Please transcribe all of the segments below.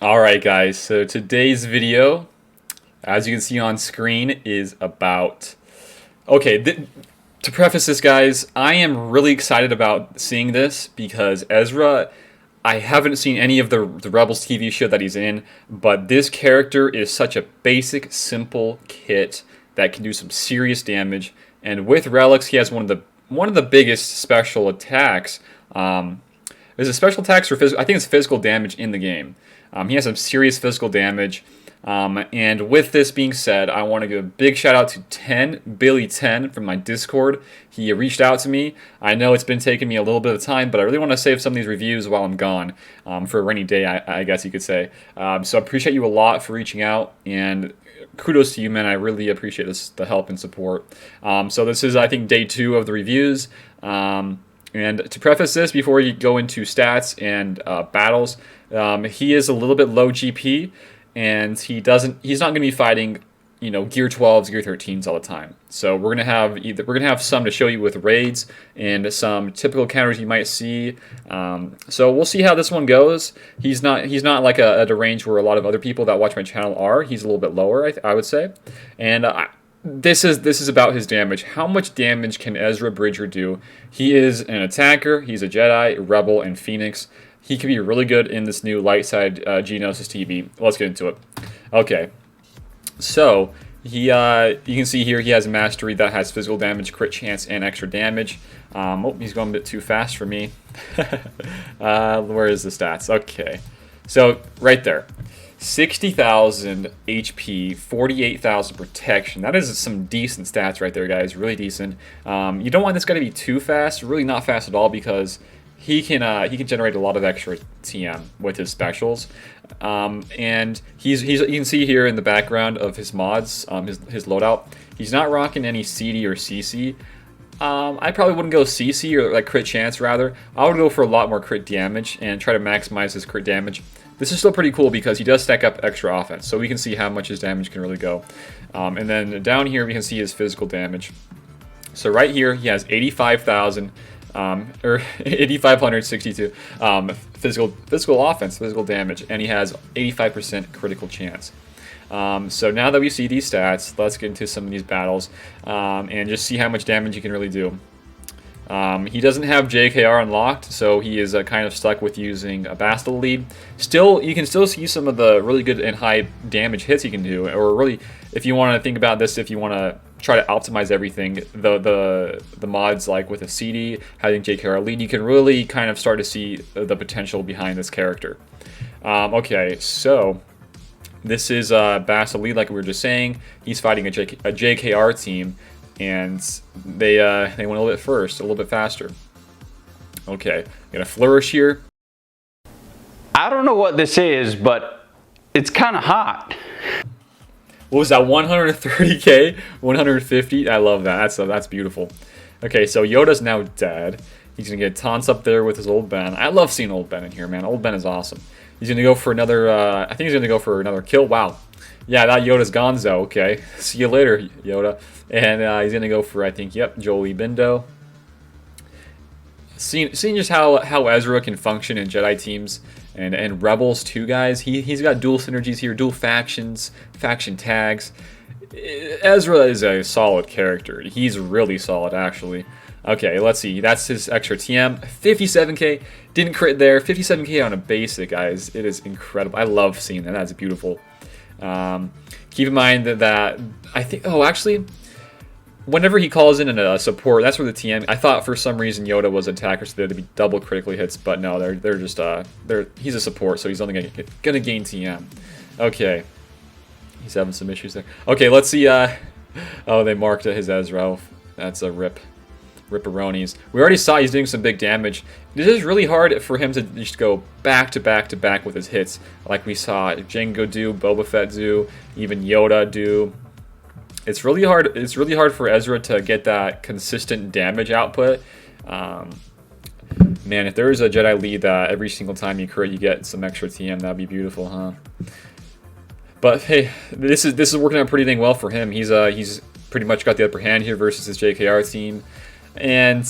Alright guys, so today's video, as you can see on screen, is about... Okay, to preface this guys, I am really excited about seeing this because Ezra, I haven't seen any of the Rebels TV show that he's in, but this character is such a basic, simple kit that can do some serious damage, and with relics he has one of the biggest special attacks. There's a special attacks for physical, I think it's physical damage in the game. He has some serious physical damage. And with this being said, I want to give a big shout out to Billy 10 from my Discord. He reached out to me. I know it's been taking me a little bit of time, but I really want to save some of these reviews while I'm gone, for a rainy day, I guess you could say. So I appreciate you a lot for reaching out, and kudos to you, man. I really appreciate the help and support. So this is, I think, day 2 of the reviews. And to preface this, before you go into stats and battles, he is a little bit low GP, and he's not going to be fighting, Gear 12s, Gear 13s all the time. So we're gonna have some to show you with raids and some typical counters you might see. So we'll see how this one goes. He's not like at a range where a lot of other people that watch my channel are. He's a little bit lower, I would say, and this is about his damage. How much damage can Ezra Bridger do? He is an attacker, he's a Jedi, Rebel, and Phoenix. He can be really good in this new light side GEO TB. Let's get into it. Okay, so you can see here he has mastery that has physical damage, crit chance, and extra damage. Oh, he's going a bit too fast for me. Where is the stats? Okay, so right there. 60,000 HP, 48,000 protection. That is some decent stats right there, guys. Really decent. You don't want this guy to be too fast. Really not fast at all, because he can generate a lot of extra TM with his specials. And you can see here in the background of his mods, his loadout, he's not rocking any CD or CC. I probably wouldn't go CC, or like crit chance rather. I would go for a lot more crit damage and try to maximize his crit damage. This is still pretty cool because he does stack up extra offense, so we can see how much his damage can really go. And then down here we can see his physical damage. So right here he has 85,000 or 8,562 physical offense, physical damage, and he has 85% critical chance. So now that we see these stats, let's get into some of these battles and just see how much damage he can really do. He doesn't have JKR unlocked, so he is kind of stuck with using a Bastille lead. Still, you can still see some of the really good and high damage hits he can do, or really, if you want to think about this, if you want to try to optimize everything, the mods like with a CD, having JKR lead, you can really kind of start to see the potential behind this character. Okay, so this is Bastille lead, like we were just saying. He's fighting a JKR team, and they went a little bit first, a little bit faster. Okay, got a flourish here. I don't know what this is, but it's kind of hot. What was that, 130k? 150? I love that. That's beautiful. Okay, so Yoda's now dead. He's going to get taunts up there with his old Ben. I love seeing old Ben in here, man. Old Ben is awesome. He's going to go for another, I think he's going to go for another kill. Wow. Yeah, that Yoda's gonzo. Okay, see you later, Yoda. And he's going to go for, I think, yep, Jolie Bindo. Seeing just how Ezra can function in Jedi teams and Rebels too, guys. He's got dual synergies here, dual factions, faction tags. Ezra is a solid character. He's really solid, actually. Okay, let's see. That's his extra TM. 57k. Didn't crit there. 57k on a basic, guys. It is incredible. I love seeing that. That's beautiful. Keep in mind that I think... Oh, actually... Whenever he calls in a support, that's where the TM. I thought for some reason Yoda was attacker, so there'd be double critically hits, but no, they're just he's a support, so he's only gonna gain TM. Okay, he's having some issues there. Okay, let's see. Oh, they marked his Ezra. That's a ripperonis. We already saw he's doing some big damage. This is really hard for him to just go back to back to back with his hits, like we saw Jango do, Boba Fett do, even Yoda do. It's really hard. It's really hard for Ezra to get that consistent damage output. Man, if there is a Jedi lead that every single time you crit you get some extra TM, that'd be beautiful, huh? But hey, this is working out pretty dang well for him. He's pretty much got the upper hand here versus his JKR team, and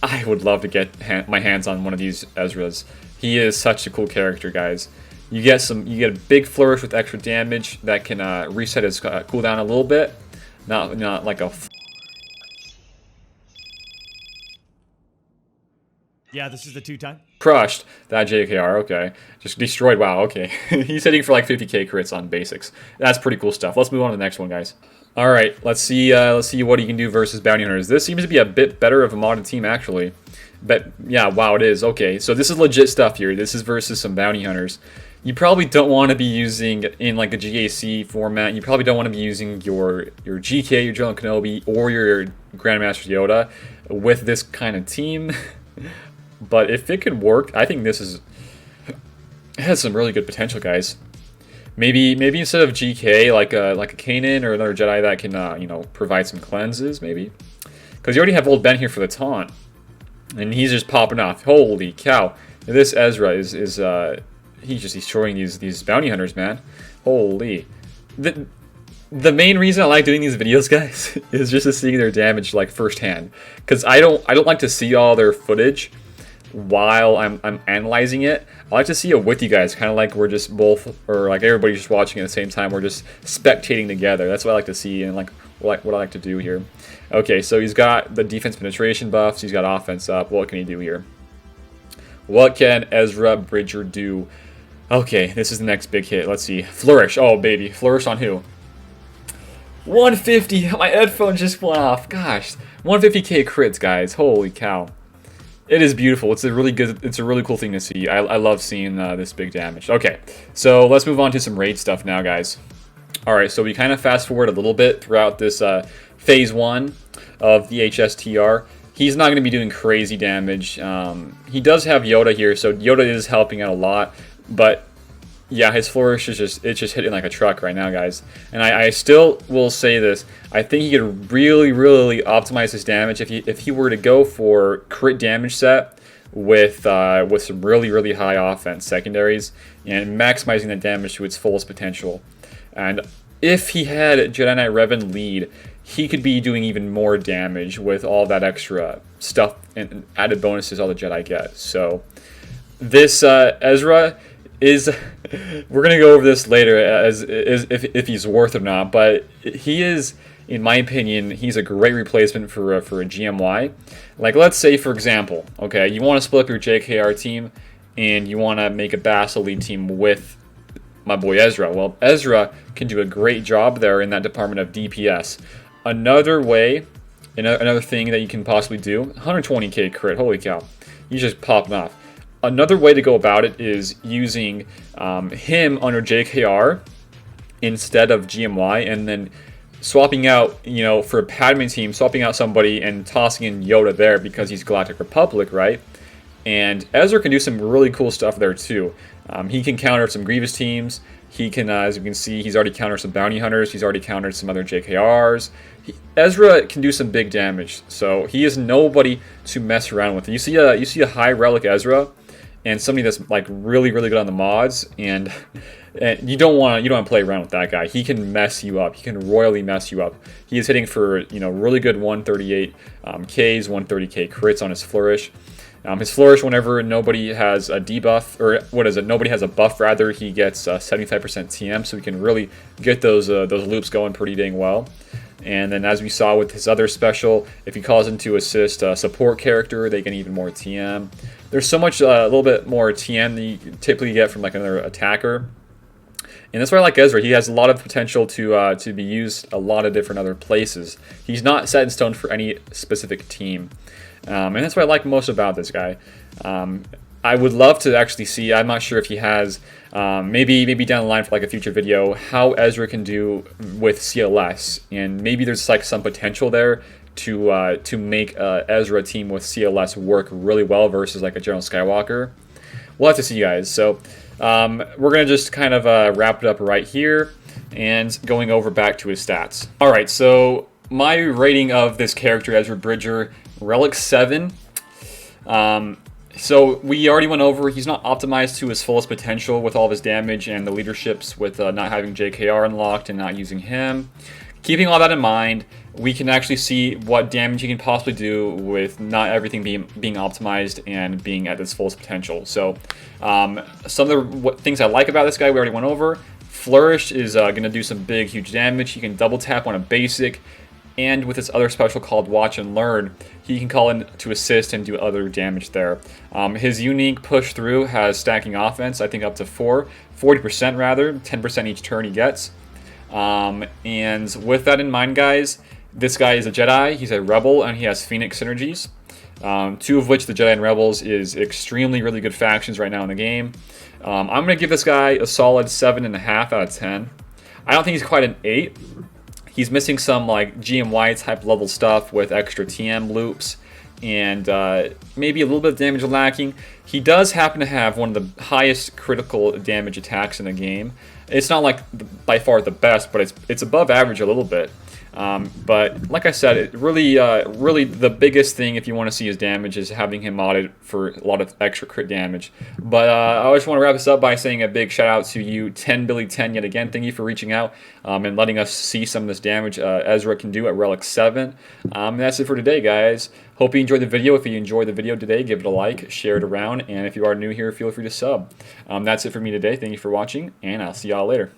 I would love to get my hands on one of these Ezras. He is such a cool character, guys. You get a big flourish with extra damage that can reset his cooldown a little bit. Not like a. Yeah, this is the 2-time. Crushed that JKR. Okay, just destroyed. Wow. Okay, he's hitting for like 50k crits on basics. That's pretty cool stuff. Let's move on to the next one, guys. All right, let's see what he can do versus bounty hunters. This seems to be a bit better of a modded team actually. But yeah, wow, it is. Okay, so this is legit stuff here. This is versus some bounty hunters. You probably don't want to be using in like a GAC format. You probably don't want to be using your GK, your General Kenobi, or your Grandmaster Yoda with this kind of team. But if it could work, I think this has some really good potential, guys. Maybe instead of GK, like a Kanan or another Jedi that can you know, provide some cleanses, maybe, because you already have old Ben here for the taunt, and he's just popping off. Holy cow! This Ezra is he's just destroying these bounty hunters, man. Holy. The main reason I like doing these videos, guys, is just to see their damage like firsthand, because I don't like to see all their footage while I'm analyzing it. I like to see it with you guys, kind of like we're just both, or like everybody's just watching at the same time. We're just spectating together. That's what I like to see, and like what I like to do here. Okay, so he's got the defense penetration buffs. He's got offense up. What can he do here? What can Ezra Bridger do? Okay, this is the next big hit. Let's see. Flourish. Oh, baby. Flourish on who? 150. My headphone just went off. Gosh. 150k crits, guys. Holy cow. It is beautiful. It's a really cool thing to see. I love seeing this big damage. Okay, so let's move on to some raid stuff now, guys. Alright, so we kind of fast forward a little bit throughout this phase 1 of the HSTR. He's not going to be doing crazy damage. He does have Yoda here, so Yoda is helping out a lot. But yeah, his flourish is just hitting like a truck right now, guys. And I still will say this: I think he could really optimize his damage if he were to go for crit damage set with some really high offense secondaries and maximizing that damage to its fullest potential. And if he had Jedi Knight Revan lead, he could be doing even more damage with all that extra stuff and added bonuses all the Jedi get. So this Ezra is, we're gonna go over this later as if he's worth it or not, but he is, in my opinion, he's a great replacement for a GMY. Like, let's say for example, okay, you want to split up your JKR team and you want to make a Bassa lead team with my boy Ezra. Well, Ezra can do a great job there in that department of DPS. Another way, another thing that you can possibly do, 120k crit, holy cow, he's just popping off. Another way to go about it is using him under JKR instead of GMY, and then swapping out, you know, for a Padme team, swapping out somebody and tossing in Yoda there because he's Galactic Republic, right? And Ezra can do some really cool stuff there too. He can counter some Grievous teams. He can, as you can see, he's already countered some Bounty Hunters. He's already countered some other JKRs. Ezra can do some big damage, so he is nobody to mess around with. You see a high Relic Ezra, and somebody that's like really good on the mods, and you don't want to play around with that guy. He can mess you up. He can royally mess you up. He is hitting for, you know, really good 138 Ks, 130k crits on his flourish. His flourish, whenever nobody has a debuff, or what is it? Nobody has a buff, rather, he gets 75% TM, so he can really get those loops going pretty dang well. And then, as we saw with his other special, if he calls in to assist a support character, they get even more TM. There's so much, a little bit more TM than you typically get from like another attacker. And that's why I like Ezra. He has a lot of potential to be used a lot of different other places. He's not set in stone for any specific team. And that's what I like most about this guy. I would love to actually see, I'm not sure if he has, maybe down the line for like a future video, how Ezra can do with CLS. And maybe there's like some potential there to make Ezra team with CLS work really well versus like a General Skywalker. We'll have to see, guys. So we're going to just kind of wrap it up right here and going over back to his stats. All right, so my rating of this character, Ezra Bridger, Relic 7. So we already went over, he's not optimized to his fullest potential with all of his damage and the leaderships with not having JKR unlocked and not using him. Keeping all that in mind, we can actually see what damage he can possibly do with not everything being optimized and being at its fullest potential. So some of the things I like about this guy we already went over. Flourish is going to do some big, huge damage. He can double tap on a basic, and with his other special called Watch and Learn, he can call in to assist and do other damage there. His unique push through has stacking offense, I think up to 40% rather, 10% each turn he gets. And with that in mind, guys, this guy is a Jedi, he's a Rebel, and he has Phoenix synergies. Two of which, the Jedi and Rebels, is extremely really good factions right now in the game. I'm going to give this guy a solid 7.5 out of 10. I don't think he's quite an 8. He's missing some like GMY type level stuff with extra TM loops and maybe a little bit of damage lacking. He does happen to have one of the highest critical damage attacks in the game. It's not like by far the best, but it's above average a little bit. But like I said, it really the biggest thing if you want to see his damage is having him modded for a lot of extra crit damage. But I just want to wrap this up by saying a big shout out to you, 10Billy10 yet again. Thank you for reaching out and letting us see some of this damage Ezra can do at Relic 7. That's it for today, guys. Hope you enjoyed the video. If you enjoyed the video today, give it a like, share it around, and if you are new here, feel free to sub. That's it for me today. Thank you for watching, and I'll see y'all later.